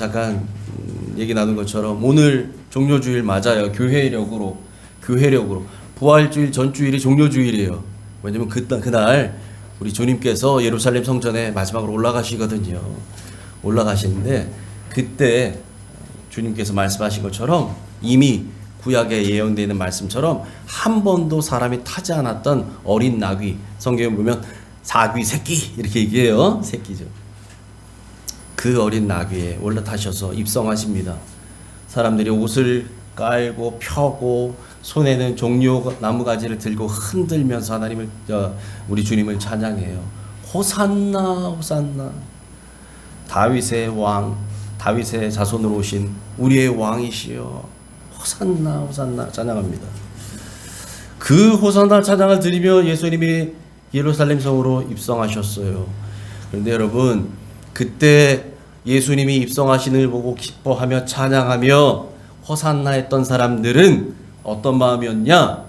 잠깐 얘기 나눈 것처럼 오늘 종료주일 맞아요. 교회력으로 부활주일 전주일이 종료주일이에요. 왜냐면 그날 우리 주님께서 예루살렘 성전에 마지막으로 올라가시거든요. 올라가시는데 그때 주님께서 말씀하신 것처럼 이미 구약에 예언되어 있는 말씀처럼 한 번도 사람이 타지 않았던 어린 나귀, 성경에 보면 사귀 새끼 이렇게 얘기해요. 새끼죠. 그 어린 나귀에 올라타셔서 입성하십니다. 사람들이 옷을 깔고 펴고 손에는 종려 나무가지를 들고 흔들면서 하나님을 우리 주님을 찬양해요. 호산나 호산나, 다윗의 왕, 다윗의 자손으로 오신 우리의 왕이시여, 호산나 호산나 찬양합니다. 그 호산나 찬양을 드리며 예수님이 예루살렘 성으로 입성하셨어요. 그런데 여러분, 그때 예수님이 입성하시는 걸 보고 기뻐하며 찬양하며 호산나 했던 사람들은 어떤 마음이었냐?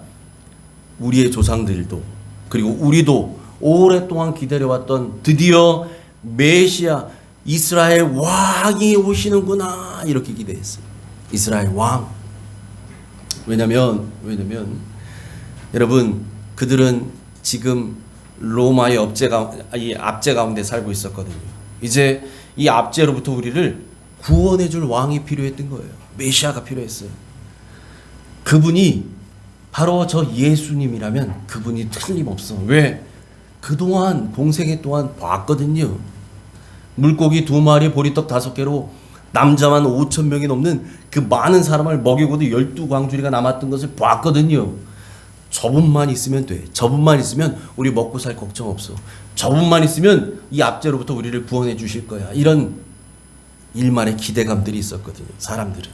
우리의 조상들도, 그리고 우리도 오랫동안 기다려왔던 드디어 메시아 이스라엘 왕이 오시는구나, 이렇게 기대했어요. 이스라엘 왕. 왜냐면 여러분, 그들은 지금 로마의 압제 가운데 살고 있었거든요. 이제 이 압제로부터 우리를 구원해 줄 왕이 필요했던 거예요. 메시아가 필요했어요. 그분이 바로 저 예수님이라면 그분이 틀림없어. 왜? 그동안 공생애 동안 봤거든요. 물고기 2마리 보리떡 5개로 남자만 5,000명이 넘는 그 많은 사람을 먹이고도 12광주리가 남았던 것을 봤거든요. 저분만 있으면 돼. 저분만 있으면 우리 먹고 살 걱정 없어. 저분만 있으면 이 압제로부터 우리를 구원해 주실 거야. 이런 일말의 기대감들이 있었거든요. 사람들은.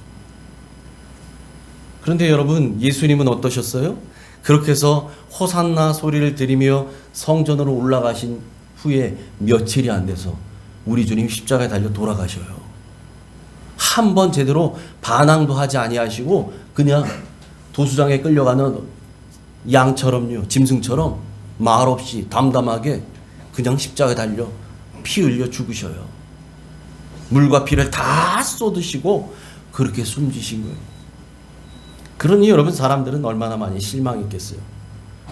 그런데 여러분, 예수님은 어떠셨어요? 그렇게 해서 호산나 소리를 들으며 성전으로 올라가신 후에 며칠이 안 돼서 우리 주님 십자가에 달려 돌아가셔요. 한 번 제대로 반항도 하지 아니하시고 그냥 도수장에 끌려가는 양처럼요, 짐승처럼 말없이 담담하게 그냥 십자가에 달려 피 흘려 죽으셔요. 물과 피를 다 쏟으시고 그렇게 숨지신 거예요. 그러니 여러분, 사람들은 얼마나 많이 실망했겠어요.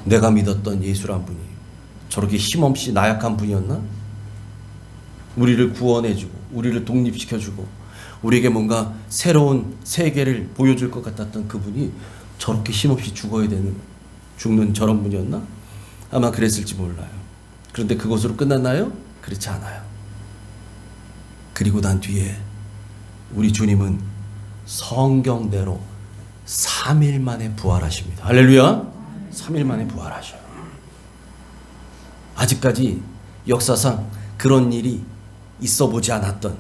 내가 믿었던 예수란 분이 저렇게 힘없이 나약한 분이었나? 우리를 구원해주고 우리를 독립시켜주고 우리에게 뭔가 새로운 세계를 보여줄 것 같았던 그분이 저렇게 힘없이 죽는 저런 분이었나? 아마 그랬을지 몰라요. 그런데 그것으로 끝났나요? 그렇지 않아요. 그리고 난 뒤에 우리 주님은 성경대로 3일 만에 부활하십니다. 할렐루야. 3일 만에 부활하셔요. 아직까지 역사상 그런 일이 있어 보지 않았던,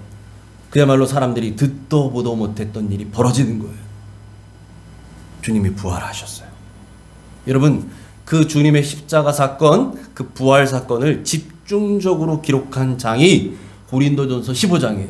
그야말로 사람들이 듣도 보도 못했던 일이 벌어지는 거예요. 주님이 부활하셨어요. 여러분, 그 주님의 십자가 사건, 그 부활 사건을 집중적으로 기록한 장이 고린도전서 15장이에요.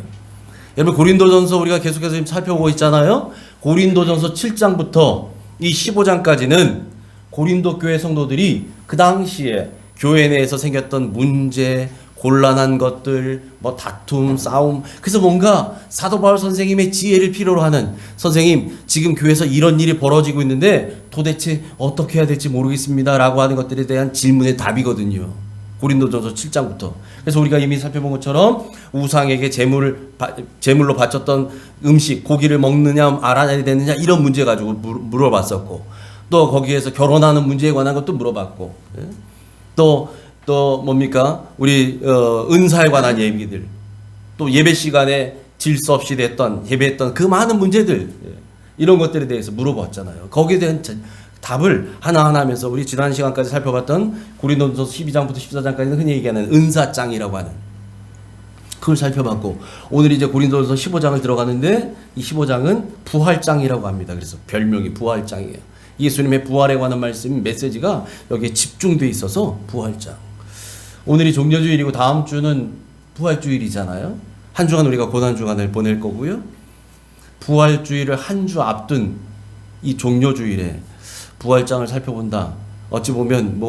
여러분, 고린도전서 우리가 계속해서 지금 살펴보고 있잖아요. 고린도전서 7장부터 이 15장까지는 고린도 교회 성도들이 그 당시에 교회 내에서 생겼던 문제, 곤란한 것들, 다툼, 싸움, 그래서 뭔가 사도 바울 선생님의 지혜를 필요로 하는, 선생님 지금 교회에서 이런 일이 벌어지고 있는데 도대체 어떻게 해야 될지 모르겠습니다 라고 하는 것들에 대한 질문의 답이거든요. 고린도전서 7장부터. 그래서 우리가 이미 살펴본 것처럼 우상에게 제물로 바쳤던 음식, 고기를 먹느냐 알아야 되느냐, 이런 문제 가지고 물어봤었고, 또 거기에서 결혼하는 문제에 관한 것도 물어봤고, 또 뭡니까? 우리 은사에 관한 얘기들, 또 예배 시간에 질서 없이 예배했던 그 많은 문제들, 이런 것들에 대해서 물어봤잖아요. 거기에 대한 답을 하나하나 하면서 우리 지난 시간까지 살펴봤던 고린도전서 12장부터 14장까지는 흔히 얘기하는 은사장이라고 하는 그걸 살펴봤고, 오늘 이제 고린도전서 15장을 들어가는데 이 15장은 부활장이라고 합니다. 그래서 별명이 부활장이에요. 예수님의 부활에 관한 말씀, 메시지가 여기에 집중되어 있어서 부활장. 오늘이 종려주일이고 다음 주는 부활주일이잖아요. 한 주간 우리가 고난주간을 보낼 거고요. 부활주일을 한 주 앞둔 이 종려주일에 부활장을 살펴본다. 어찌 보면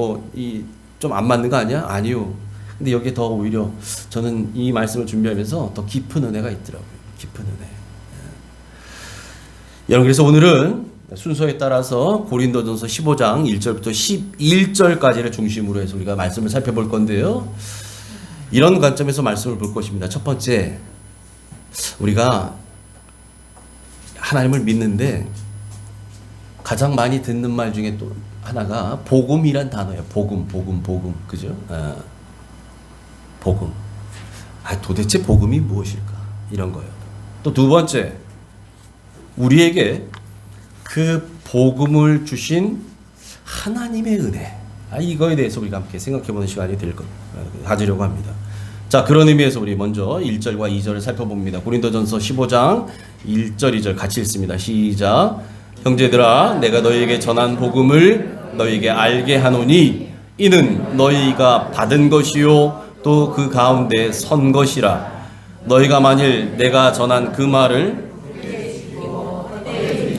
좀 안 맞는 거 아니야? 아니요. 근데 여기에 더 오히려 저는 이 말씀을 준비하면서 더 깊은 은혜가 있더라고요. 깊은 은혜. 여러분, 그래서 오늘은 순서에 따라서 고린도전서 15장 1절부터 11절까지를 중심으로 해서 우리가 말씀을 살펴볼 건데요. 이런 관점에서 말씀을 볼 것입니다. 첫 번째, 우리가 하나님을 믿는데 가장 많이 듣는 말 중에 또 하나가 복음이란 단어예요. 복음. 그죠? 복음. 도대체 복음이 무엇일까? 이런 거예요. 또 두 번째, 우리에게 그 복음을 주신 하나님의 은혜. 이거에 대해서 우리가 함께 생각해보는 시간이 가지려고 합니다. 자, 그런 의미에서 우리 먼저 1절과 2절을 살펴봅니다. 고린도전서 15장 1절 2절 같이 읽습니다. 시작. 형제들아, 내가 너희에게 전한 복음을 너희에게 알게 하노니 이는 너희가 받은 것이요 또 그 가운데 선 것이라. 너희가 만일 내가 전한 그 말을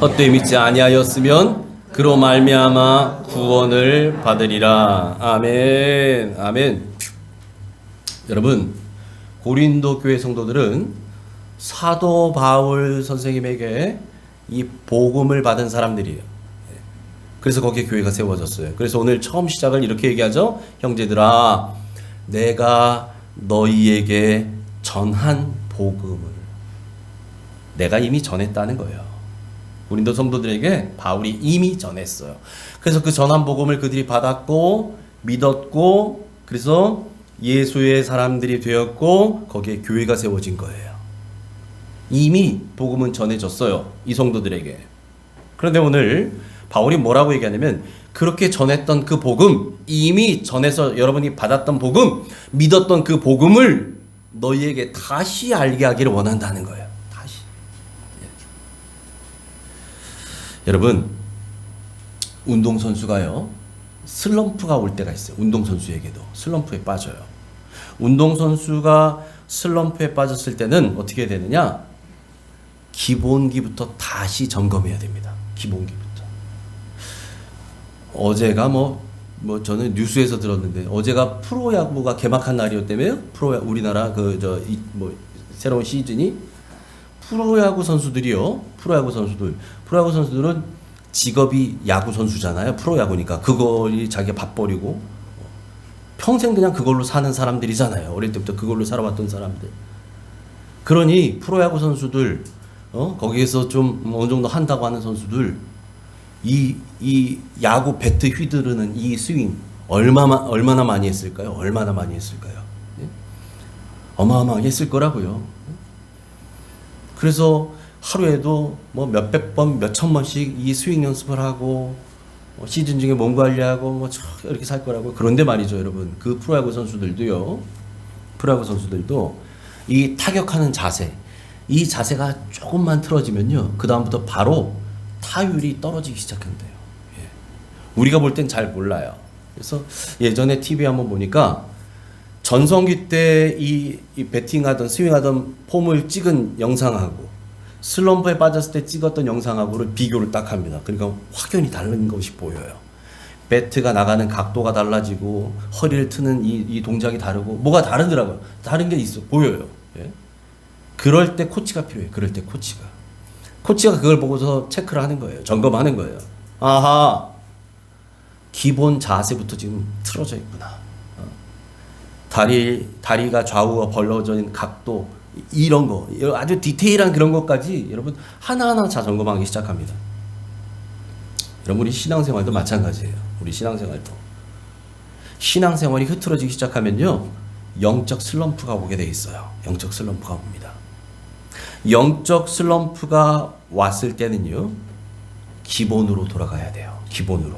헛되이 믿지 아니하였으면 그로 말미암아 구원을 받으리라. 아멘. 아멘. 여러분, 고린도 교회 성도들은 사도 바울 선생님에게 이 복음을 받은 사람들이에요. 그래서 거기에 교회가 세워졌어요. 그래서 오늘 처음 시작을 이렇게 얘기하죠. 형제들아, 내가 너희에게 전한 복음을 내가 이미 전했다는 거예요. 고린도 성도들에게 바울이 이미 전했어요. 그래서 그 전한 복음을 그들이 받았고 믿었고, 그래서 예수의 사람들이 되었고 거기에 교회가 세워진 거예요. 이미 복음은 전해졌어요, 이 성도들에게. 그런데 오늘 바울이 뭐라고 얘기하냐면, 그렇게 전했던 그 복음, 이미 전해서 여러분이 받았던 복음, 믿었던 그 복음을 너희에게 다시 알게 하기를 원한다는 거예요. 다시. 여러분, 운동선수가요, 슬럼프가 올 때가 있어요. 운동선수에게도 슬럼프에 빠져요. 운동선수가 슬럼프에 빠졌을 때는 어떻게 되느냐? 기본기부터 다시 점검해야 됩니다. 기본기부터. 어제가 저는 뉴스에서 들었는데, 어제가 프로야구가 개막한 날이었다며요? 우리나라 새로운 시즌이. 프로야구 선수들은 직업이 야구 선수잖아요. 프로야구니까 그걸 자기가 밥벌이고 평생 그냥 그걸로 사는 사람들이잖아요. 어릴 때부터 그걸로 살아왔던 사람들. 그러니 프로야구 선수들, 거기에서 좀 어느 정도 한다고 하는 선수들, 이 야구 배트 휘두르는 이 스윙 얼마나 많이 했을까요? 얼마나 많이 했을까요? 네? 어마어마하게 했을 거라고요. 그래서 하루에도 몇백 번, 몇천 번씩 이 스윙 연습을 하고 시즌 중에 몸 관리하고 이렇게 살 거라고요. 그런데 말이죠, 여러분. 그 프로야구 선수들도 이 타격하는 자세, 이 자세가 조금만 틀어지면요, 그 다음부터 바로 타율이 떨어지기 시작한대요. 예. 우리가 볼 땐 잘 몰라요. 그래서 예전에 TV 한번 보니까 전성기 때 이 배팅하던 스윙하던 폼을 찍은 영상하고 슬럼프에 빠졌을 때 찍었던 영상하고를 비교를 딱 합니다. 그러니까 확연히 다른 것이 보여요. 배트가 나가는 각도가 달라지고 허리를 트는 이 동작이 다르고 뭐가 다르더라고요. 다른 게 보여요. 예. 그럴 때 코치가 필요해요. 그럴 때 코치가 그걸 보고서 체크를 하는 거예요. 점검하는 거예요. 아하, 기본 자세부터 지금 틀어져 있구나. 다리가 좌우가 벌어져 있는 각도, 이런 거, 아주 디테일한 그런 것까지 여러분 하나하나 다 점검하기 시작합니다. 여러분, 우리 신앙생활도 마찬가지예요. 우리 신앙생활이 흐트러지기 시작하면요, 영적 슬럼프가 오게 돼 있어요. 영적 슬럼프가 옵니다. 영적 슬럼프가 왔을 때는요, 기본으로 돌아가야 돼요. 기본으로.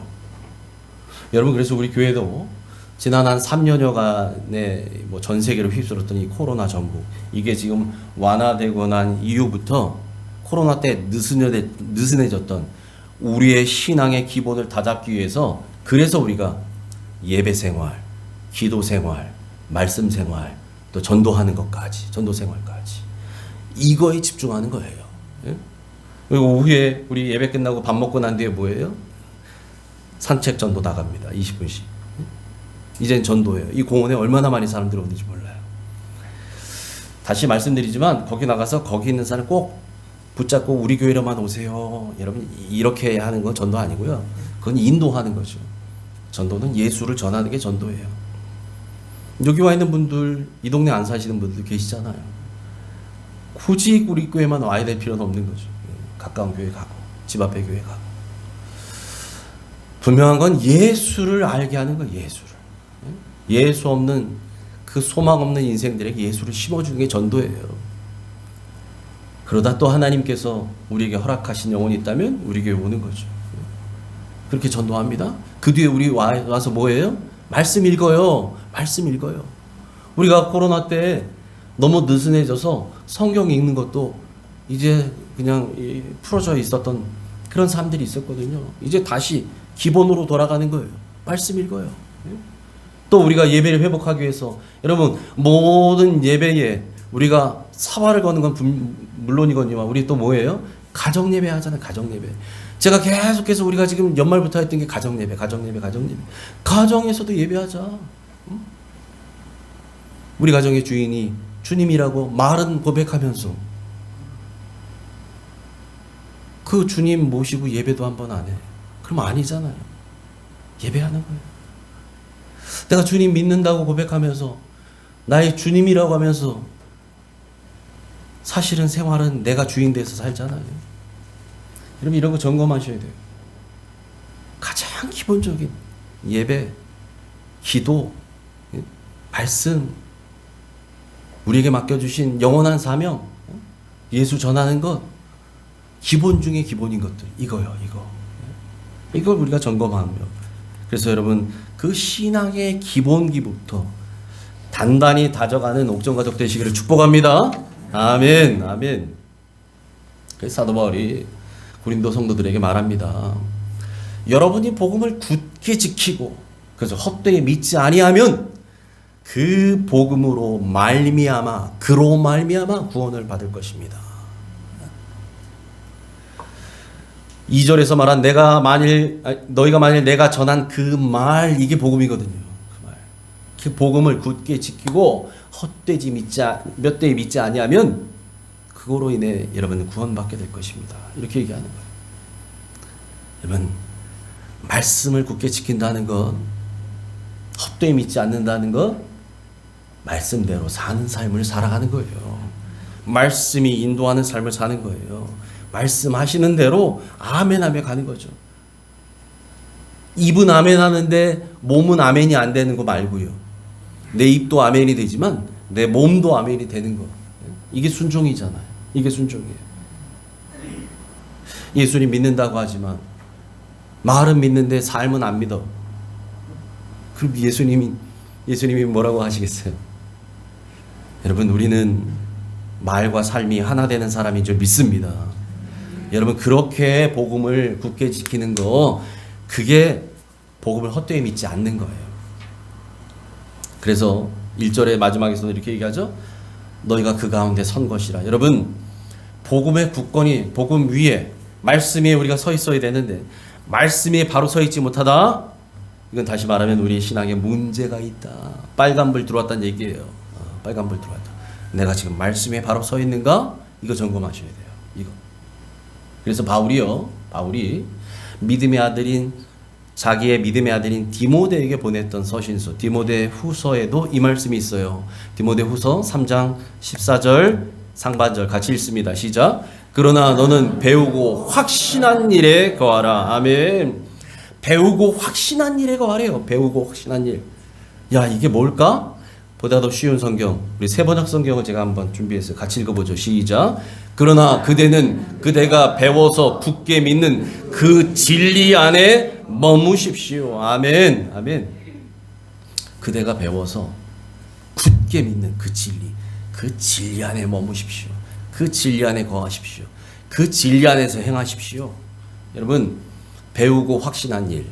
여러분, 그래서 우리 교회도 지난 한 3년여간의 전 세계를 휩쓸었던 이 코로나 전국, 이게 지금 완화되고 난 이후부터 코로나 때 느슨해졌던 우리의 신앙의 기본을 다잡기 위해서, 그래서 우리가 예배 생활, 기도 생활, 말씀 생활, 또 전도 생활까지 이거에 집중하는 거예요. 예? 그리고 오후에 우리 예배 끝나고 밥 먹고 난 뒤에 뭐예요? 산책 전도 나갑니다. 20분씩. 이젠 전도예요. 이 공원에 얼마나 많이 사람들이 오는지 몰라요. 다시 말씀드리지만 거기 나가서 거기 있는 사람 꼭 붙잡고 우리 교회로만 오세요. 여러분 이렇게 하는 건 전도 아니고요. 그건 인도하는 거죠. 전도는 예수를 전하는 게 전도예요. 여기 와 있는 분들, 이 동네 안 사시는 분들 계시잖아요. 굳이 우리 교회만 와야 될 필요는 없는 거죠. 가까운 교회 가고 집 앞에 교회 가고. 분명한 건 예수를 알게 하는 거예요. 예수를. 예수 없는 그 소망 없는 인생들에게 예수를 심어주는 게 전도예요. 그러다 또 하나님께서 우리에게 허락하신 영혼이 있다면 우리 교회 오는 거죠. 그렇게 전도합니다. 그 뒤에 우리 와서 뭐예요? 말씀 읽어요. 말씀 읽어요. 우리가 코로나 때 너무 느슨해져서 성경 읽는 것도 이제 그냥 풀어져 있었던 그런 사람들이 있었거든요. 이제 다시 기본으로 돌아가는 거예요. 말씀 읽어요. 또 우리가 예배를 회복하기 위해서 여러분 모든 예배에 우리가 사활을 거는 건 물론이거니와 우리 또 뭐예요? 가정 예배 하잖아요. 가정 예배. 제가 계속해서 우리가 지금 연말부터 했던 게 가정 예배, 가정 예배, 가정 예배. 가정에서도 예배하자. 우리 가정의 주인이 주님이라고 말은 고백하면서 그 주님 모시고 예배도 한번 안 해. 그럼 아니잖아요. 예배하는 거예요. 내가 주님 믿는다고 고백하면서 나의 주님이라고 하면서 사실은 생활은 내가 주인 돼서 살잖아요. 여러분 이런 거 점검하셔야 돼요. 가장 기본적인 예배, 기도, 말씀, 우리에게 맡겨주신 영원한 사명, 예수 전하는 것, 기본 중에 기본인 것들 이거요. 이걸 우리가 점검하며 그래서 여러분 그 신앙의 기본기부터 단단히 다져가는 옥정가족 되시기를 축복합니다. 아멘, 아멘. 그래서 사도 바울이 고린도 성도들에게 말합니다. 여러분이 복음을 굳게 지키고 그래서 헛되이 믿지 아니하면 그 복음으로 말미암아 그로 말미암아 구원을 받을 것입니다. 2절에서 말한 너희가 만일 내가 전한 그 말 이게 복음이거든요. 그 말. 그 복음을 굳게 지키고 헛되이 믿지 아니하면 그거로 인해 여러분은 구원받게 될 것입니다. 이렇게 얘기하는 거예요. 여러분 말씀을 굳게 지킨다는 건 헛되이 믿지 않는다는 건 말씀대로 사는 삶을 살아가는 거예요. 말씀이 인도하는 삶을 사는 거예요. 말씀하시는 대로 아멘하며 가는 거죠. 입은 아멘 하는데 몸은 아멘이 안 되는 거 말고요. 내 입도 아멘이 되지만 내 몸도 아멘이 되는 거. 이게 순종이잖아요. 이게 순종이에요. 예수님 믿는다고 하지만 말은 믿는데 삶은 안 믿어. 그럼 예수님이 뭐라고 하시겠어요? 여러분 우리는 말과 삶이 하나 되는 사람인 줄 믿습니다. 여러분 그렇게 복음을 굳게 지키는 거 그게 복음을 헛되이 믿지 않는 거예요. 그래서 1절의 마지막에서도 이렇게 얘기하죠. 너희가 그 가운데 선 것이라. 여러분 복음의 굳건히 복음 위에 말씀 위에 우리가 서 있어야 되는데 말씀 위에 바로 서 있지 못하다. 이건 다시 말하면 우리의 신앙에 문제가 있다. 빨간불 들어왔다는 얘기예요. 빨간불 들어왔다. 내가 지금 말씀 위에 바로 서 있는가? 이거 점검하셔야 돼요. 이거. 그래서 바울이 믿음의 아들인 자기의 믿음의 아들인 디모데에게 보냈던 서신서 디모데 후서에도 이 말씀이 있어요. 디모데 후서 3장 14절 상반절 같이 읽습니다. 시작. 그러나 너는 배우고 확신한 일에 거하라. 아멘. 배우고 확신한 일에 거하래요. 배우고 확신한 일. 야 이게 뭘까? 보다 더 쉬운 성경 우리 세번역 성경을 제가 한번 준비했어요. 같이 읽어보죠. 시작. 그러나 그대가 배워서 굳게 믿는 그 진리 안에 머무십시오. 아멘. 아멘. 그대가 배워서 굳게 믿는 그 진리 안에 머무십시오. 그 진리 안에 거하십시오. 그 진리 안에서 행하십시오. 여러분 배우고 확신한 일,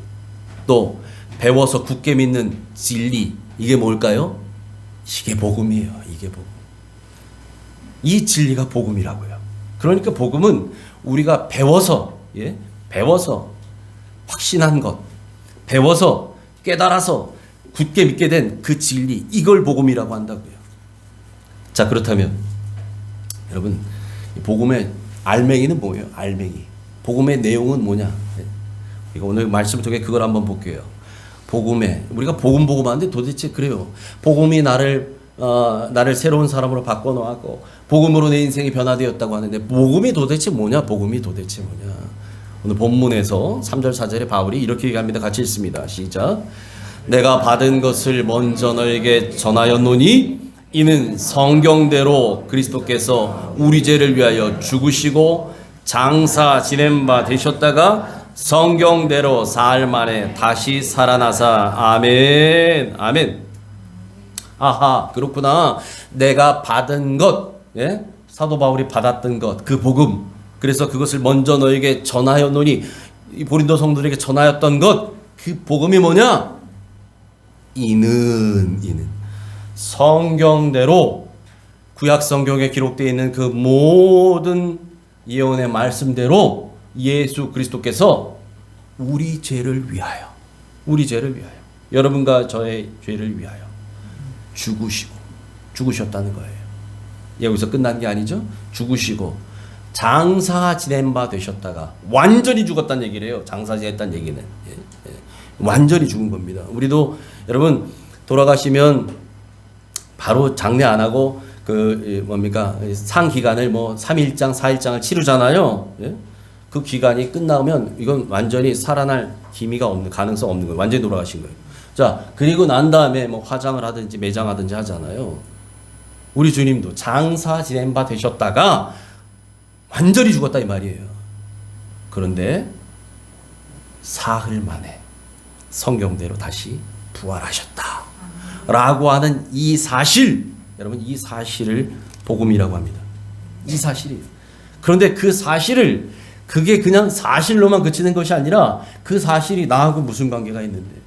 또 배워서 굳게 믿는 진리 이게 뭘까요? 이게 복음이에요. 이게 복음. 이 진리가 복음이라고요. 그러니까 복음은 우리가 배워서 확신한 것, 배워서 깨달아서 굳게 믿게 된 그 진리 이걸 복음이라고 한다고요. 자, 그렇다면 여러분, 복음의 알맹이는 뭐예요? 알맹이. 복음의 내용은 뭐냐? 이거 오늘 말씀을 통해 그걸 한번 볼게요. 복음에 우리가 복음 하는데 도대체 그래요. 복음이 나를 새로운 사람으로 바꿔 놓았고 복음으로 내 인생이 변화되었다고 하는데 복음이 도대체 뭐냐? 복음이 도대체 뭐냐? 오늘 본문에서 3절 4절에 바울이 이렇게 얘기합니다. 같이 읽습니다. 시작. 내가 받은 것을 먼저 너에게 전하였노니 이는 성경대로 그리스도께서 우리 죄를 위하여 죽으시고 장사 지낸 바 되셨다가 성경대로 사흘 만에 다시 살아나사. 아멘. 아멘. 아하, 그렇구나. 내가 받은 것, 예? 사도 바울이 받았던 것, 그 복음. 그래서 그것을 먼저 너에게 전하였노니, 이 고린도 성도들에게 전하였던 것, 그 복음이 뭐냐? 이는 성경대로, 구약 성경에 기록되어 있는 그 모든 예언의 말씀대로 예수 그리스도께서 우리 죄를 위하여, 여러분과 저의 죄를 위하여 죽으셨다는 거예요. 여기서 끝난 게 아니죠. 죽으시고 장사 지낸 바 되셨다가 완전히 죽었다는 얘기래요. 장사 지냈다는 얘기는 완전히 죽은 겁니다. 우리도 여러분 돌아가시면 바로 장례 안 하고 상 기간을 3일장 4일장을 치르잖아요. 그 기간이 끝나면 이건 완전히 살아날 기미가 없는, 가능성 없는 거예요. 완전히 돌아가신 거예요. 자, 그리고 난 다음에 화장을 하든지 매장하든지 하잖아요. 우리 주님도 장사 지낸 바 되셨다가 완전히 죽었다 이 말이에요. 그런데 사흘 만에 성경대로 다시 부활하셨다 라고 하는 이 사실, 여러분 이 사실을 복음이라고 합니다. 이 사실이에요. 그런데 그 사실을, 그게 그냥 사실로만 그치는 것이 아니라 그 사실이 나하고 무슨 관계가 있는데,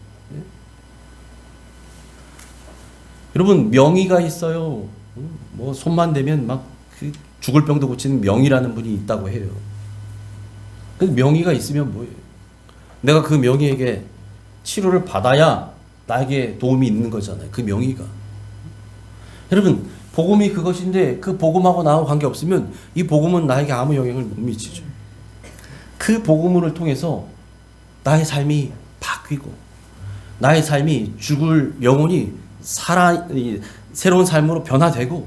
여러분 명의가 있어요. 손만 대면 그 죽을 병도 고치는 명의라는 분이 있다고 해요. 그 명의가 있으면 뭐예요? 내가 그 명의에게 치료를 받아야 나에게 도움이 있는 거잖아요. 그 명의가. 여러분 복음이 그것인데 그 복음하고 나하고 관계없으면 이 복음은 나에게 아무 영향을 못 미치죠. 그 복음을 통해서 나의 삶이 바뀌고 나의 삶이 죽을 영혼이 새로운 삶으로 변화되고,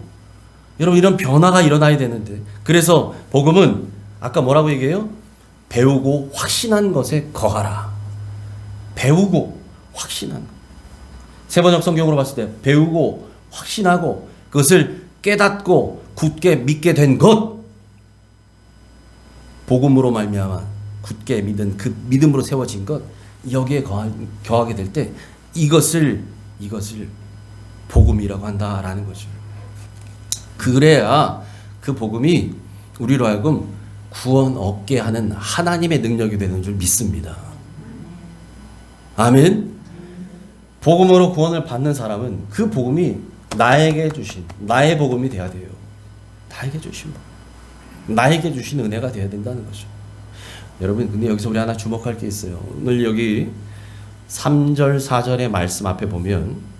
여러분 이런 변화가 일어나야 되는데, 그래서 복음은 아까 뭐라고 얘기해요? 배우고 확신한 것에 거하라. 배우고 확신한 것. 세번역 성경으로 봤을 때 배우고 확신하고 그것을 깨닫고 굳게 믿게 된 것, 복음으로 말미암아 굳게 믿은 그 믿음으로 세워진 것, 여기에 거하게 될 때 이것을 복음이라고 한다라는 거죠. 그래야 그 복음이 우리로 하여금 구원 얻게 하는 하나님의 능력이 되는 줄 믿습니다. 아멘. 복음으로 구원을 받는 사람은 그 복음이 나에게 주신, 나의 복음이 돼야 돼요. 나에게 주신 복음, 나에게 주신 은혜가 돼야 된다는 거죠. 여러분 근데 여기서 우리 하나 주목할 게 있어요. 오늘 여기 3절 4절의 말씀 앞에 보면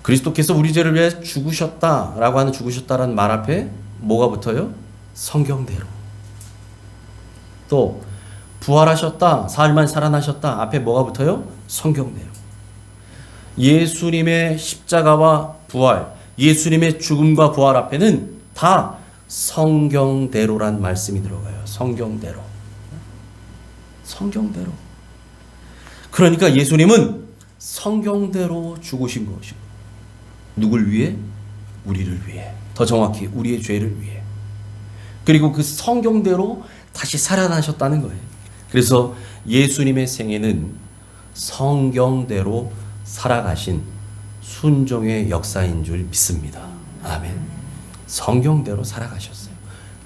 그리스도께서 우리 죄를 위해 죽으셨다라고 하는, 죽으셨다라는 말 앞에 뭐가 붙어요? 성경대로. 또 부활하셨다, 사흘 만에 살아나셨다 앞에 뭐가 붙어요? 성경대로. 예수님의 십자가와 부활, 예수님의 죽음과 부활 앞에는 다 성경대로란 말씀이 들어가요. 성경대로. 성경대로. 그러니까 예수님은 성경대로 죽으신 것이고, 누굴 위해? 우리를 위해. 더 정확히 우리의 죄를 위해. 그리고 그 성경대로 다시 살아나셨다는 거예요. 그래서 예수님의 생애는 성경대로 살아가신 순종의 역사인 줄 믿습니다. 아멘. 성경대로 살아가셨어요.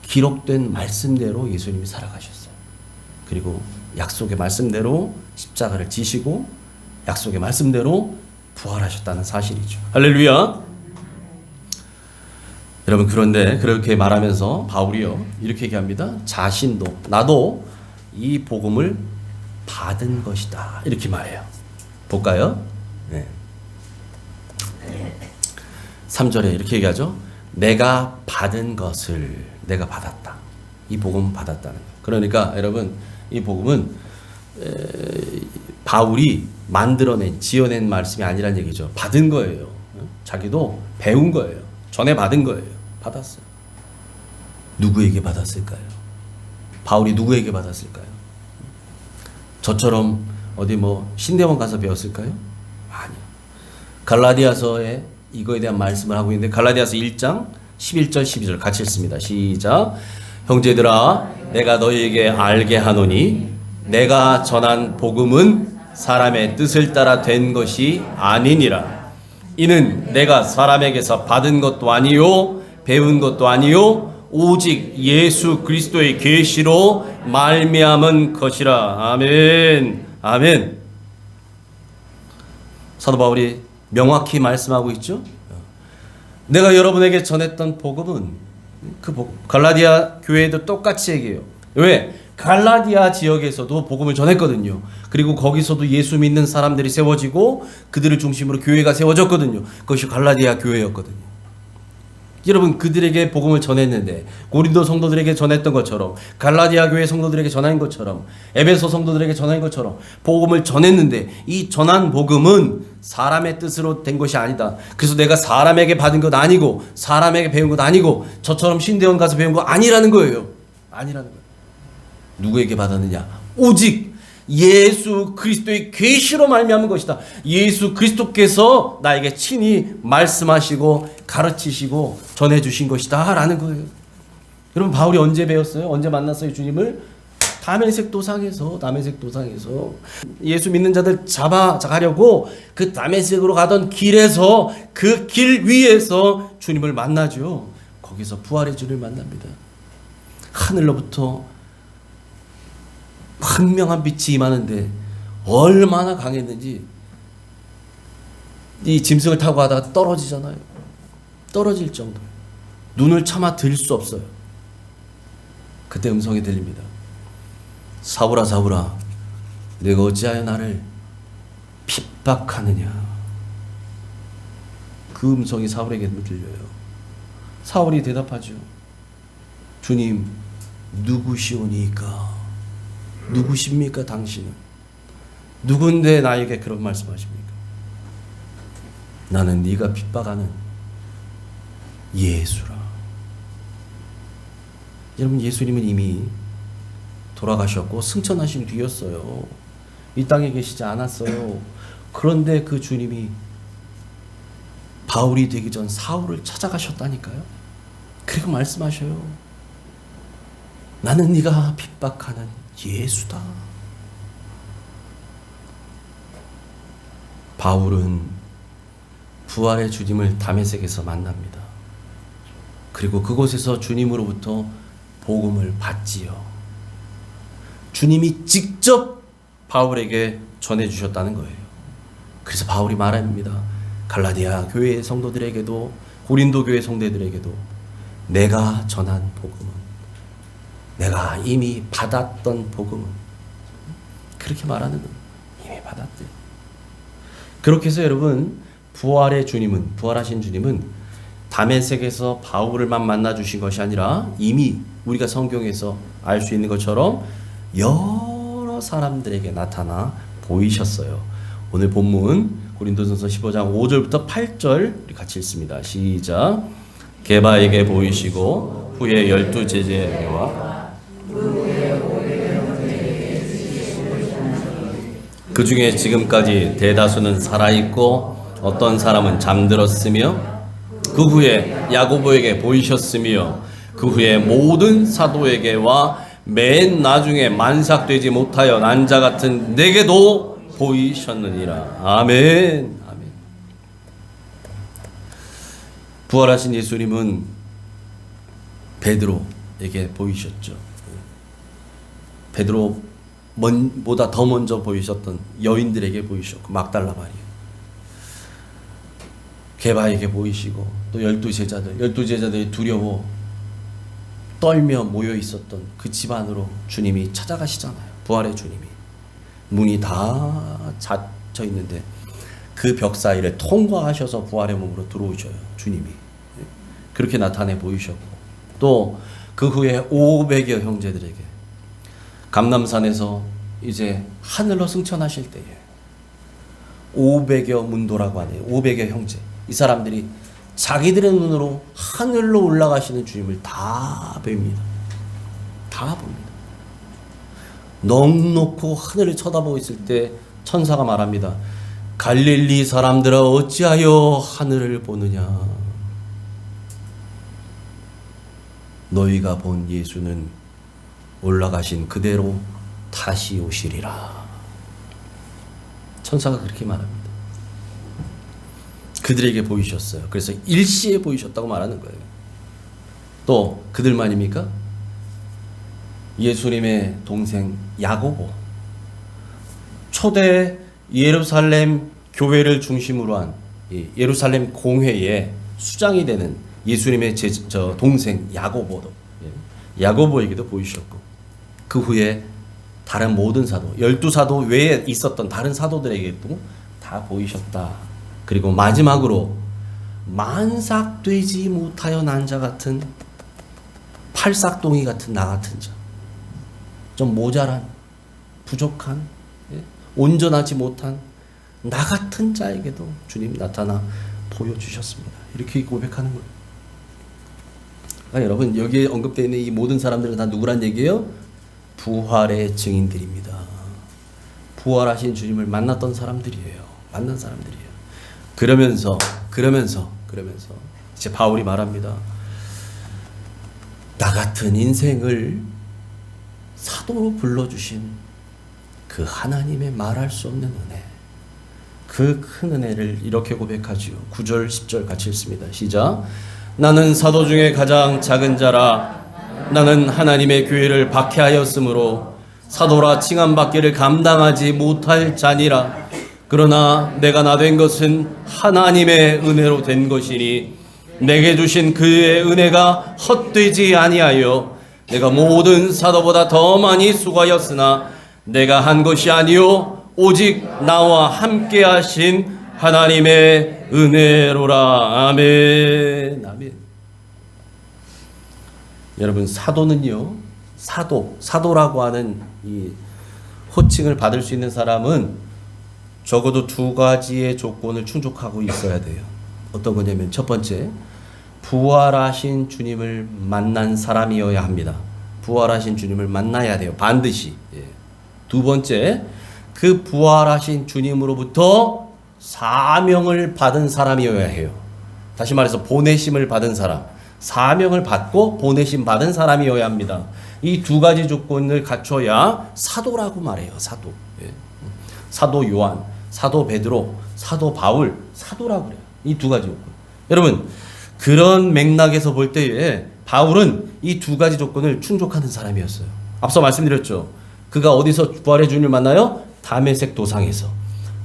기록된 말씀대로 예수님이 살아가셨어요. 그리고 약속의 말씀대로 십자가를 지시고 약속의 말씀대로 부활하셨다는 사실이죠. 할렐루야. 여러분 그런데 그렇게 말하면서 바울이요 이렇게 얘기합니다. 자신도, 나도 이 복음을 받은 것이다 이렇게 말해요. 볼까요? 네. 3절에 이렇게 얘기하죠. 내가 받은 것을 내가 받았다. 이 복음 받았다는 거예요. 그러니까 여러분, 이 복음은 바울이 만들어낸, 지어낸 말씀이 아니란 얘기죠. 받은 거예요. 자기도 배운 거예요. 전에 받은 거예요. 받았어요. 누구에게 받았을까요? 바울이 누구에게 받았을까요? 저처럼 어디 신대원 가서 배웠을까요? 아니요. 갈라디아서에 이거에 대한 말씀을 하고 있는데, 갈라디아서 1장 11절 12절 같이 읽습니다. 시작. 형제들아, 내가 너희에게 알게 하노니 내가 전한 복음은 사람의 뜻을 따라 된 것이 아니니라. 이는 내가 사람에게서 받은 것도 아니요 배운 것도 아니요 오직 예수 그리스도의 계시로 말미암은 것이라. 아멘. 아멘. 사도 바울이 명확히 말씀하고 있죠. 내가 여러분에게 전했던 복음은 갈라디아 교회도 똑같이 얘기해요. 왜? 갈라디아 지역에서도 복음을 전했거든요. 그리고 거기서도 예수 믿는 사람들이 세워지고 그들을 중심으로 교회가 세워졌거든요. 그것이 갈라디아 교회였거든요. 여러분, 그들에게 복음을 전했는데, 고린도 성도들에게 전했던 것처럼, 갈라디아 교회 성도들에게 전한 것처럼, 에베소 성도들에게 전한 것처럼 복음을 전했는데, 이 전한 복음은 사람의 뜻으로 된 것이 아니다. 그래서 내가 사람에게 받은 것 아니고, 사람에게 배운 것 아니고, 저처럼 신대원 가서 배운 거 아니라는 거예요. 아니라는 거예요. 누구에게 받았느냐? 오직 예수 그리스도의 계시로 말미암은 것이다. 예수 그리스도께서 나에게 친히 말씀하시고 가르치시고 전해주신 것이다 라는 거예요. 여러분, 바울이 언제 배웠어요? 언제 만났어요? 주님을? 다메섹 도상에서 예수 믿는 자들 잡아가려고 그 다메섹으로 가던 길에서, 그 길 위에서 주님을 만나죠. 거기서 부활의 주를 만납니다. 하늘로부터 분명한 빛이 임하는데 얼마나 강했는지, 이 짐승을 타고 가다가 떨어지잖아요. 떨어질 정도. 눈을 차마 들 수 없어요. 그때 음성이 들립니다. 사울아 사울아, 내가 어찌하여 나를 핍박하느냐. 그 음성이 사울에게 들려요. 사울이 대답하죠. 주님, 누구시오니까? 누구십니까 당신은? 누군데 나에게 그런 말씀하십니까? 나는 네가 핍박하는 예수라. 여러분, 예수님은 이미 돌아가셨고 승천하신 뒤였어요. 이 땅에 계시지 않았어요. 그런데 그 주님이 바울이 되기 전 사울을 찾아가셨다니까요. 그리고 말씀하셔요. 나는 네가 핍박하는 예수다. 바울은 부활의 주님을 다메섹에서 만납니다. 그리고 그곳에서 주님으로부터 복음을 받지요. 주님이 직접 바울에게 전해주셨다는 거예요. 그래서 바울이 말합니다. 갈라디아 교회 성도들에게도, 고린도 교회 성도들에게도 내가 전한 복음은, 내가 이미 받았던 복음은, 그렇게 말하는 거예요. 이미 받았대. 그렇게 해서 여러분, 부활의 주님은, 부활하신 주님은 다메섹에서 바울을만 만나 주신 것이 아니라 이미 우리가 성경에서 알 수 있는 것처럼 여러 사람들에게 나타나 보이셨어요. 오늘 본문 고린도전서 15장 5절부터 8절 같이 읽습니다. 시작. 게바에게 보이시고 후에 12 제자에게와 그 중에 지금까지 대다수는 살아있고 어떤 사람은 잠들었으며, 그 후에 야고보에게 보이셨으며, 그 후에 모든 사도에게와 맨 나중에 만삭되지 못하여 난 자 같은 내게도 보이셨느니라. 아멘. 아멘. 부활하신 예수님은 베드로에게 보이셨죠. 베드로보다 더 먼저 보이셨던 여인들에게 보이셨고, 막달라 마리아, 게바에게 보이시고, 또 12제자들이 두려워 떨며 모여 있었던 그 집안으로 주님이 찾아가시잖아요. 부활의 주님이 문이 다 닫혀 있는데 그 벽 사이를 통과하셔서 부활의 몸으로 들어오셔요. 주님이. 그렇게 나타내 보이셨고, 또 그 후에 500여 형제들에게 감람산에서 이제 하늘로 승천하실 때에 500여 문도라고 하네요. 500여 형제. 이 사람들이 자기들의 눈으로 하늘로 올라가시는 주님을 다 봅니다. 다 봅니다. 넋놓고 하늘을 쳐다보고 있을 때 천사가 말합니다. 갈릴리 사람들아 어찌하여 하늘을 보느냐. 너희가 본 예수는 올라가신 그대로 다시 오시리라. 천사가 그렇게 말합니다. 그들에게 보이셨어요. 그래서 일시에 보이셨다고 말하는 거예요. 또 그들만입니까? 예수님의 동생 야고보, 초대 예루살렘 교회를 중심으로 한 예루살렘 공회의 수장이 되는 예수님의 동생 야고보도, 야고보에게도 보이셨고, 그 후에 다른 모든 사도, 12사도 외에 있었던 다른 사도들에게도 다 보이셨다. 그리고 마지막으로 만삭되지 못하여 난 자 같은 팔싹동이 같은 나 같은 자, 좀 모자란, 부족한, 온전하지 못한 나 같은 자에게도 주님 나타나 보여주셨습니다. 이렇게 고백하는 거예요. 여러분, 여기에 언급되어 있는 이 모든 사람들은 다 누구란 얘기예요? 부활의 증인들입니다. 부활하신 주님을 만났던 사람들이에요. 만난 사람들이에요. 그러면서 이제 바울이 말합니다. 나 같은 인생을 사도로 불러주신 그 하나님의 말할 수 없는 은혜, 그 큰 은혜를 이렇게 고백하지요. 9절 10절 같이 읽습니다. 시작. 나는 사도 중에 가장 작은 자라. 나는 하나님의 교회를 박해하였으므로 사도라 칭함받기를 감당하지 못할 자니라. 그러나 내가 나 된 것은 하나님의 은혜로 된 것이니 내게 주신 그의 은혜가 헛되지 아니하여 내가 모든 사도보다 더 많이 수고하였으나 내가 한 것이 아니요 오직 나와 함께 하신 하나님의 은혜로라. 아멘. 아멘. 여러분, 사도는요, 사도라고 하는 이 호칭을 받을 수 있는 사람은 적어도 두 가지의 조건을 충족하고 있어야 돼요. 어떤 거냐면, 첫 번째, 부활하신 주님을 만난 사람이어야 합니다. 부활하신 주님을 만나야 돼요. 반드시. 두 번째, 그 부활하신 주님으로부터 사명을 받은 사람이어야 해요. 다시 말해서 보내심을 받은 사람, 사명을 받고 보내심 받은 사람이어야 합니다. 이 두 가지 조건을 갖춰야 사도라고 말해요. 사도. 사도 요한, 사도 베드로, 사도 바울, 사도라고 그래요. 이 두 가지 조건. 여러분, 그런 맥락에서 볼 때에 바울은 이 두 가지 조건을 충족하는 사람이었어요. 앞서 말씀드렸죠. 그가 어디서 부활의 주님을 만나요? 다메섹 도상에서.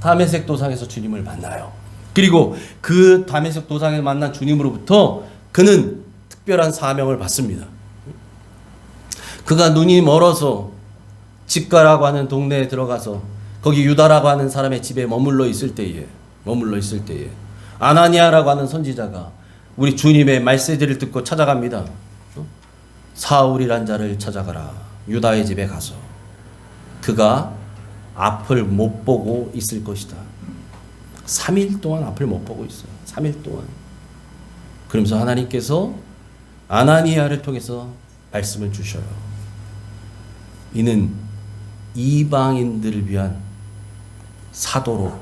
다메섹 도상에서 주님을 만나요. 그리고 그 다메섹 도상에서 만난 주님으로부터 그는 특별한 사명을 받습니다. 그가 눈이 멀어서 집가라고 하는 동네에 들어가서 거기 유다라고 하는 사람의 집에 머물러 있을 때에 아나니아라고 하는 선지자가 우리 주님의 말세지를 듣고 찾아갑니다. 사울이란 자를 찾아가라. 유다의 집에 가서 그가 앞을 못 보고 있을 것이다. 3일 동안 앞을 못 보고 있어요. 3일 동안. 그러면서 하나님께서 아나니아를 통해서 말씀을 주셔요. 이는 이방인들을 위한 사도로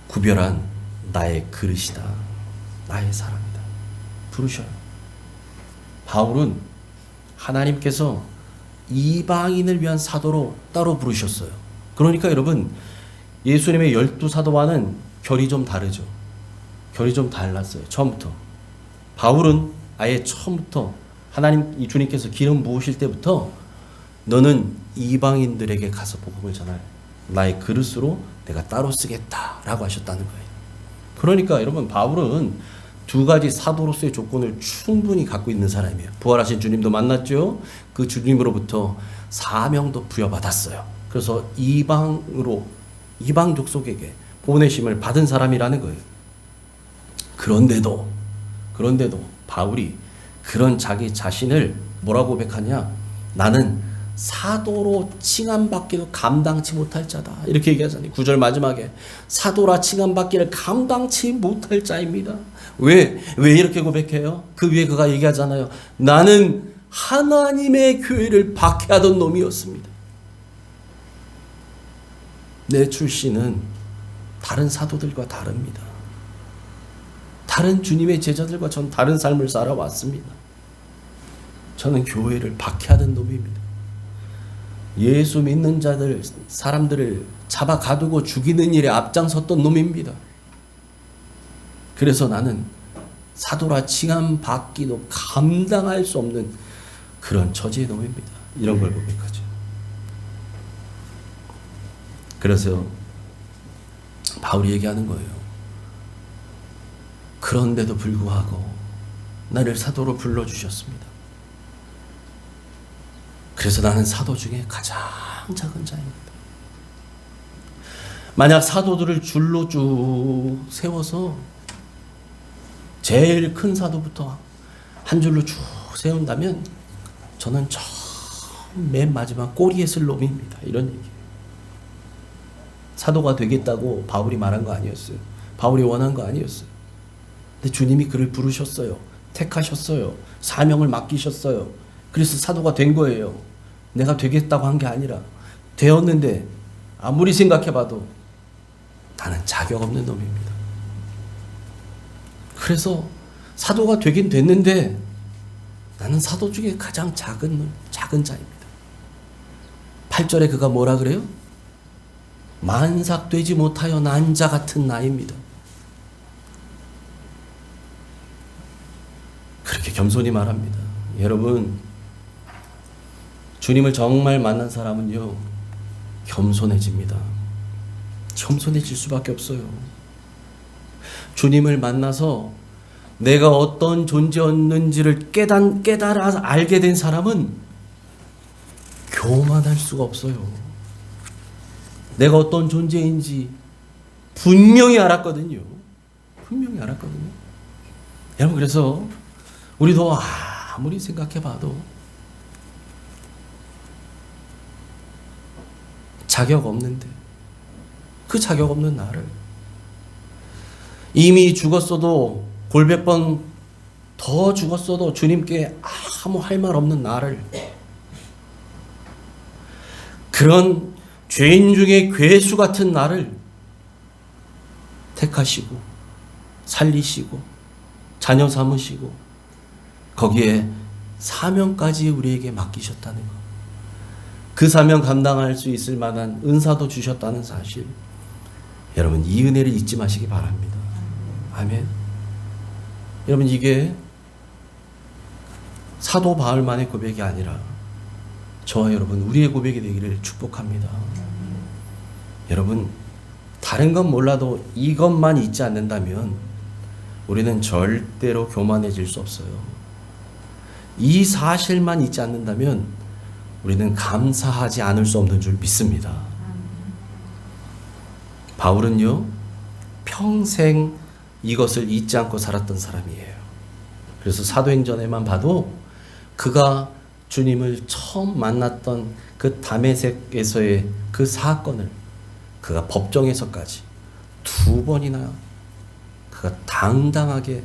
구별한 나의 그릇이다. 나의 사람이다. 부르셔요. 바울은 하나님께서 이방인을 위한 사도로 따로 부르셨어요. 그러니까 여러분, 예수님의 12사도와는 결이 좀 다르죠. 결이 좀 달랐어요. 처음부터. 바울은 아예 처음부터 하나님, 이 주님께서 기름 부으실 때부터 너는 이방인들에게 가서 복음을 전할 나의 그릇으로 내가 따로 쓰겠다라고 하셨다는 거예요. 그러니까 여러분, 바울은 두 가지 사도로서의 조건을 충분히 갖고 있는 사람이에요. 부활하신 주님도 만났죠. 그 주님으로부터 사명도 부여받았어요. 그래서 이방 족속에게 보내심을 받은 사람이라는 거예요. 그런데도 그런데도 바울이 그런 자기 자신을 뭐라고 고백하냐? 나는 사도로 칭함받기도 감당치 못할 자다. 이렇게 얘기하잖아요. 9절 마지막에 사도라 칭함받기를 감당치 못할 자입니다. 왜 이렇게 고백해요? 그 위에 그가 얘기하잖아요. 나는 하나님의 교회를 박해하던 놈이었습니다. 내 출신은 다른 사도들과 다릅니다. 다른 주님의 제자들과 전 다른 삶을 살아왔습니다. 저는 교회를 박해하던 놈입니다. 예수 믿는 자들, 사람들을 잡아 가두고 죽이는 일에 앞장섰던 놈입니다. 그래서 나는 사도라 칭함 받기도 감당할 수 없는 그런 처지의 놈입니다. 이런 걸 고백하죠. 그래서 바울이 얘기하는 거예요. 그런데도 불구하고 나를 사도로 불러주셨습니다. 그래서 나는 사도 중에 가장 작은 자입니다. 만약 사도들을 줄로 쭉 세워서 제일 큰 사도부터 한 줄로 쭉 세운다면 저는 맨 마지막 꼬리에 쓸 놈입니다. 이런 얘기예요. 사도가 되겠다고 바울이 말한 거 아니었어요. 바울이 원한 거 아니었어요. 근데 주님이 그를 부르셨어요. 택하셨어요. 사명을 맡기셨어요. 그래서 사도가 된 거예요. 내가 되겠다고 한 게 아니라 되었는데 아무리 생각해봐도 나는 자격 없는 놈입니다. 그래서 사도가 되긴 됐는데 나는 사도 중에 가장 작은 자입니다. 8절에 그가 뭐라 그래요? 만삭되지 못하여 난 자 같은 나입니다. 그렇게 겸손히 말합니다. 여러분, 주님을 정말 만난 사람은요, 겸손해집니다. 겸손해질 수밖에 없어요. 주님을 만나서 내가 어떤 존재였는지를 깨달아 알게 된 사람은 교만할 수가 없어요. 내가 어떤 존재인지 분명히 알았거든요. 여러분, 그래서 우리도 아무리 생각해봐도 자격 없는데, 그 자격 없는 나를, 이미 죽었어도 골백 번 더 죽었어도 주님께 아무 할 말 없는 나를, 그런 죄인 중에 괴수 같은 나를 택하시고 살리시고 자녀 삼으시고 거기에 사명까지 우리에게 맡기셨다는 것, 그 사명 감당할 수 있을 만한 은사도 주셨다는 사실, 여러분 이 은혜를 잊지 마시기 바랍니다. 아멘. 여러분, 이게 사도 바울만의 고백이 아니라 저와 여러분 우리의 고백이 되기를 축복합니다. 여러분, 다른 건 몰라도 이것만 잊지 않는다면 우리는 절대로 교만해질 수 없어요. 이 사실만 잊지 않는다면 우리는 감사하지 않을 수 없는 줄 믿습니다. 바울은요, 평생 이것을 잊지 않고 살았던 사람이에요. 그래서 사도행전에만 봐도 그가 주님을 처음 만났던 그 다메섹에서의 그 사건을 그가 법정에서까지 2번이나 그가 당당하게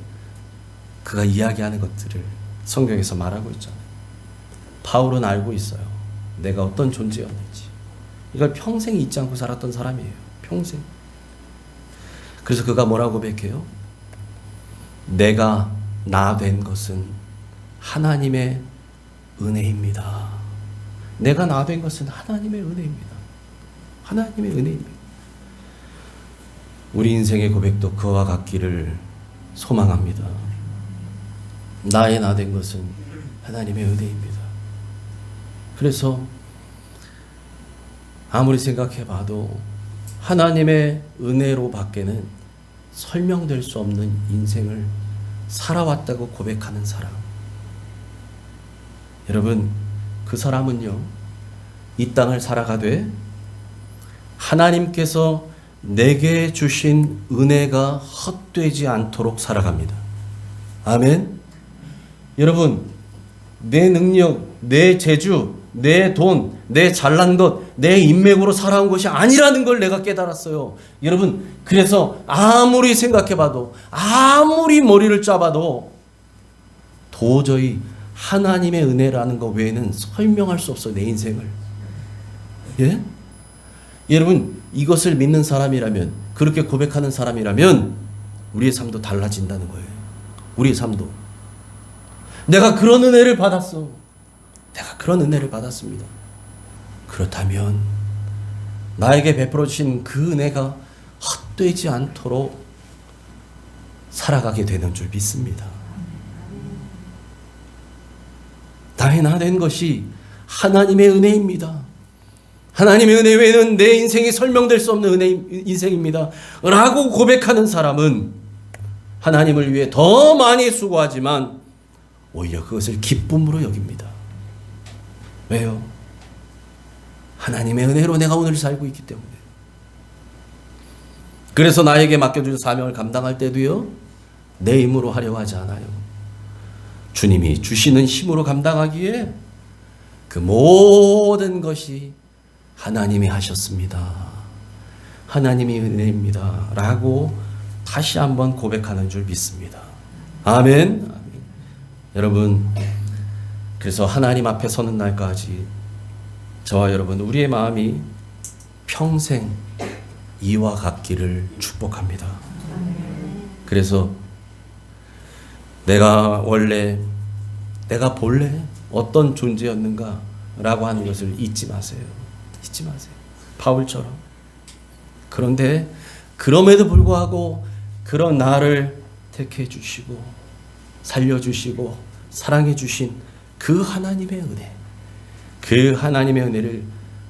그가 이야기하는 것들을 성경에서 말하고 있잖아요. 바울은 알고 있어요. 내가 어떤 존재였는지. 이걸 평생 잊지 않고 살았던 사람이에요. 평생. 그래서 그가 뭐라고 고백해요? 내가 나 된 것은 하나님의 은혜입니다. 내가 나 된 것은 하나님의 은혜입니다. 하나님의 은혜입니다. 우리 인생의 고백도 그와 같기를 소망합니다. 나의 나 된 것은 하나님의 은혜입니다. 그래서 아무리 생각해봐도 하나님의 은혜로 밖에는 설명될 수 없는 인생을 살아왔다고 고백하는 사람, 여러분, 그 사람은요, 이 땅을 살아가되 하나님께서 내게 주신 은혜가 헛되지 않도록 살아갑니다. 아멘. 여러분, 내 능력, 내 재주, 내 돈, 내 잘난 것, 내 인맥으로 살아온 것이 아니라는 걸 내가 깨달았어요. 여러분, 그래서 아무리 생각해봐도, 아무리 머리를 짜봐도 도저히 하나님의 은혜라는 것 외에는 설명할 수 없어요, 내 인생을. 예? 여러분, 이것을 믿는 사람이라면, 그렇게 고백하는 사람이라면 우리의 삶도 달라진다는 거예요. 우리의 삶도. 내가 그런 은혜를 받았어. 내가 그런 은혜를 받았습니다. 그렇다면 나에게 베풀어 주신 그 은혜가 헛되지 않도록 살아가게 되는 줄 믿습니다. 나의 나 된 것이 하나님의 은혜입니다. 하나님의 은혜 외에는 내 인생이 설명될 수 없는 인생입니다. 라고 고백하는 사람은 하나님을 위해 더 많이 수고하지만 오히려 그것을 기쁨으로 여깁니다. 왜요? 하나님의 은혜로 내가 오늘 살고 있기 때문에. 그래서 나에게 맡겨준 사명을 감당할 때도요, 내 힘으로 하려고 하지 않아요. 주님이 주시는 힘으로 감당하기에 그 모든 것이 하나님이 하셨습니다. 하나님이 은혜입니다. 라고 다시 한번 고백하는 줄 믿습니다. 아멘. 아멘. 여러분, 그래서 하나님 앞에 서는 날까지 저와 여러분, 우리의 마음이 평생 이와 같기를 축복합니다. 그래서 내가 본래 어떤 존재였는가 라고 하는 것을 잊지 마세요. 잊지 마세요. 바울처럼. 그런데 그럼에도 불구하고 그런 나를 택해 주시고 살려주시고 사랑해 주신 그 하나님의 은혜, 그 하나님의 은혜를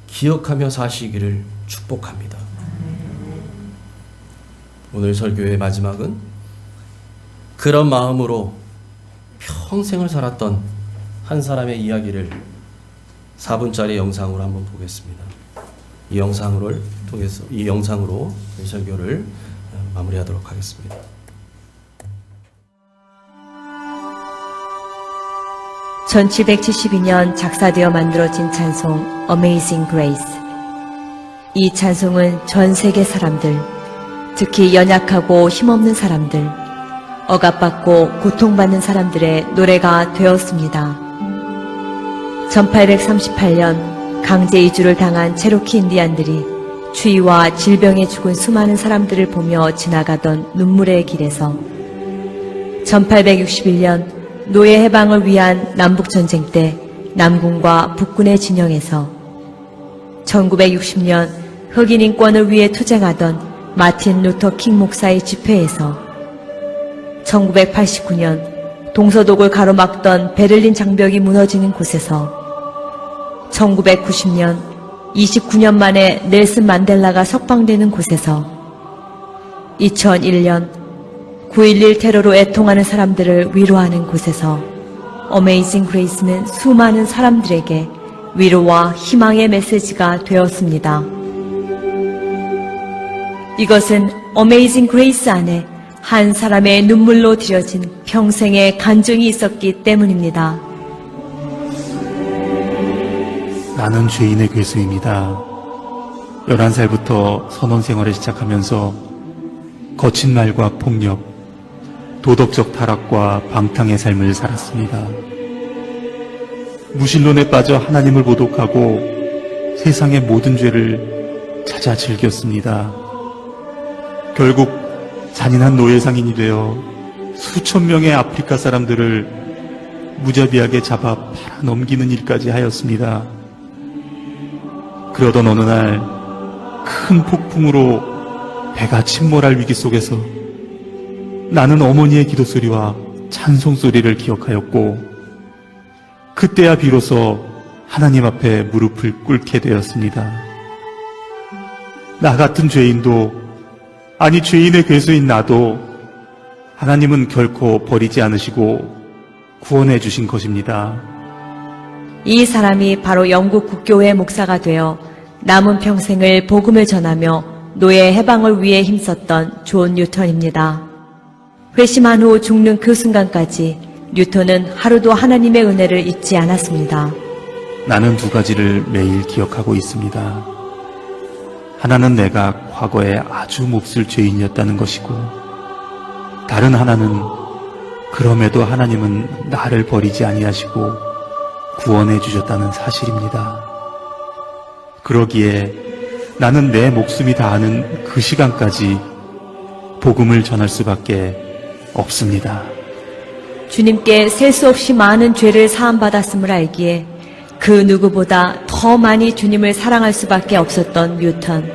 기억하며 사시기를 축복합니다. 오늘 설교의 마지막은 그런 마음으로 평생을 살았던 한 사람의 이야기를 4분짜리 영상으로 한번 보겠습니다. 이 영상으로 이 설교를 마무리하도록 하겠습니다. (1772년) 작사되어 만들어진 찬송 Amazing Grace. 이 찬송은 전 세계 사람들, 특히 연약하고 힘없는 사람들, 억압받고 고통받는 사람들의 노래가 되었습니다. 1838년 강제 이주를 당한 체로키 인디안들이 추위와 질병에 죽은 수많은 사람들을 보며 지나가던 눈물의 길에서, 1861년 노예 해방을 위한 남북전쟁 때 남군과 북군의 진영에서, 1960년 흑인 인권을 위해 투쟁하던 마틴 루터 킹 목사의 집회에서, 1989년 동서독을 가로막던 베를린 장벽이 무너지는 곳에서, 1990년 29년 만에 넬슨 만델라가 석방되는 곳에서, 2001년 9.11 테러로 애통하는 사람들을 위로하는 곳에서 어메이징 그레이스는 수많은 사람들에게 위로와 희망의 메시지가 되었습니다. 이것은 어메이징 그레이스 안에 한 사람의 눈물로 들여진 평생의 간증이 있었기 때문입니다. 나는 죄인의 괴수입니다. 11살부터 선원 생활을 시작하면서 거친 말과 폭력, 도덕적 타락과 방탕의 삶을 살았습니다. 무신론에 빠져 하나님을 모독하고 세상의 모든 죄를 찾아 즐겼습니다. 결국 잔인한 노예상인이 되어 수천 명의 아프리카 사람들을 무자비하게 잡아 팔아넘기는 일까지 하였습니다. 그러던 어느 날 큰 폭풍으로 배가 침몰할 위기 속에서 나는 어머니의 기도소리와 찬송소리를 기억하였고, 그때야 비로소 하나님 앞에 무릎을 꿇게 되었습니다. 나 같은 죄인도, 아니 죄인의 괴수인 나도 하나님은 결코 버리지 않으시고 구원해 주신 것입니다. 이 사람이 바로 영국 국교회 목사가 되어 남은 평생을 복음을 전하며 노예 해방을 위해 힘썼던 존 뉴턴입니다. 회심한 후 죽는 그 순간까지 뉴턴은 하루도 하나님의 은혜를 잊지 않았습니다. 나는 두 가지를 매일 기억하고 있습니다. 하나는 내가 과거에 아주 몹쓸 죄인이었다는 것이고, 다른 하나는 그럼에도 하나님은 나를 버리지 아니하시고 구원해 주셨다는 사실입니다. 그러기에 나는 내 목숨이 다하는 그 시간까지 복음을 전할 수밖에 없습니다. 주님께 셀 수 없이 많은 죄를 사함받았음을 알기에 그 누구보다 더 많이 주님을 사랑할 수밖에 없었던 뉴턴.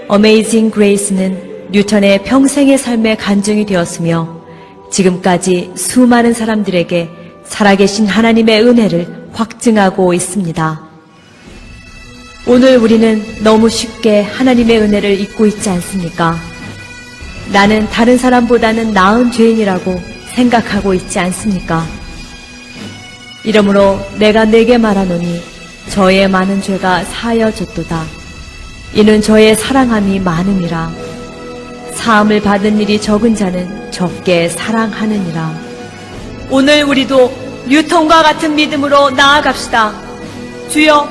어메이징 그레이스는 뉴턴의 평생의 삶의 간증이 되었으며 지금까지 수많은 사람들에게 살아계신 하나님의 은혜를 확증하고 있습니다. 오늘 우리는 너무 쉽게 하나님의 은혜를 잊고 있지 않습니까? 나는 다른 사람보다는 나은 죄인이라고 생각하고 있지 않습니까? 이러므로 내가 내게 말하노니 저의 많은 죄가 사하여졌도다. 이는 저의 사랑함이 많음이라. 사함을 받은 일이 적은 자는 적게 사랑하느니라. 오늘 우리도 뉴턴과 같은 믿음으로 나아갑시다. 주여,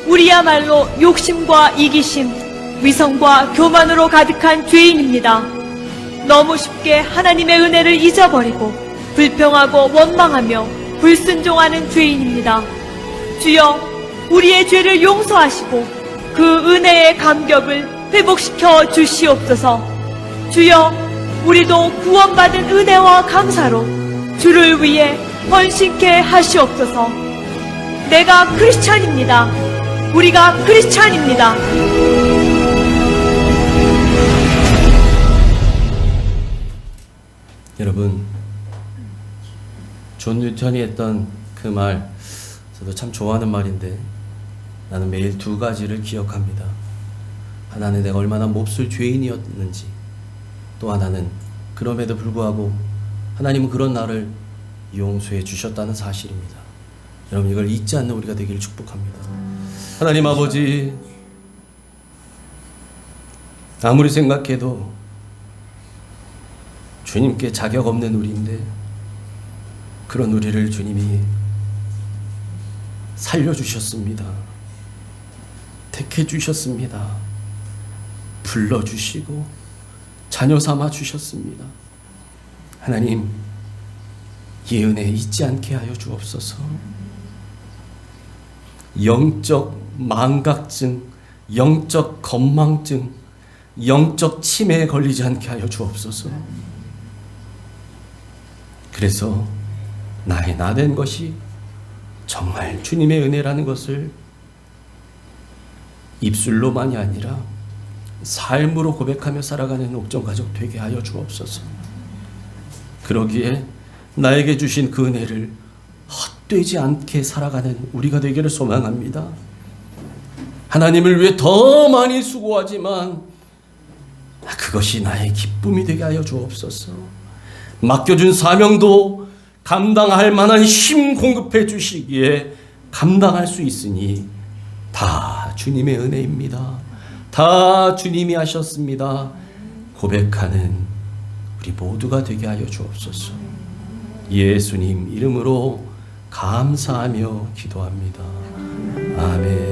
우리야말로 욕심과 이기심, 위선과 교만으로 가득한 죄인입니다. 너무 쉽게 하나님의 은혜를 잊어버리고 불평하고 원망하며 불순종하는 죄인입니다. 주여, 우리의 죄를 용서하시고 그 은혜의 감격을 회복시켜 주시옵소서. 주여, 우리도 구원받은 은혜와 감사로 주를 위해 헌신케 하시옵소서. 내가 크리스찬입니다. 우리가 크리스찬입니다. 여러분, 존 뉴턴이 했던 그 말, 저도 참 좋아하는 말인데 나는 매일 두 가지를 기억합니다. 하나는 내가 얼마나 몹쓸 죄인이었는지, 또 하나는 그럼에도 불구하고 하나님은 그런 나를 용서해 주셨다는 사실입니다. 여러분, 이걸 잊지 않는 우리가 되기를 축복합니다. 하나님 아버지, 아무리 생각해도 주님께 자격 없는 우리인데 그런 우리를 주님이 살려주셨습니다. 택해 주셨습니다. 불러주시고 자녀 삼아 주셨습니다. 하나님, 이 은혜 잊지 않게 하여 주옵소서. 영적 망각증, 영적 건망증, 영적 치매에 걸리지 않게 하여 주옵소서. 그래서 나의 나된 것이 정말 주님의 은혜라는 것을 입술로만이 아니라 삶으로 고백하며 살아가는 옥정가족 되게 하여 주옵소서. 그러기에 나에게 주신 그 은혜를 헛되지 않게 살아가는 우리가 되기를 소망합니다. 하나님을 위해 더 많이 수고하지만 그것이 나의 기쁨이 되게 하여 주옵소서. 맡겨준 사명도 감당할 만한 힘 공급해 주시기에 감당할 수 있으니 다 주님의 은혜입니다. 다 주님이 하셨습니다. 고백하는 우리 모두가 되게 하여 주옵소서. 예수님 이름으로 감사하며 기도합니다. 아멘.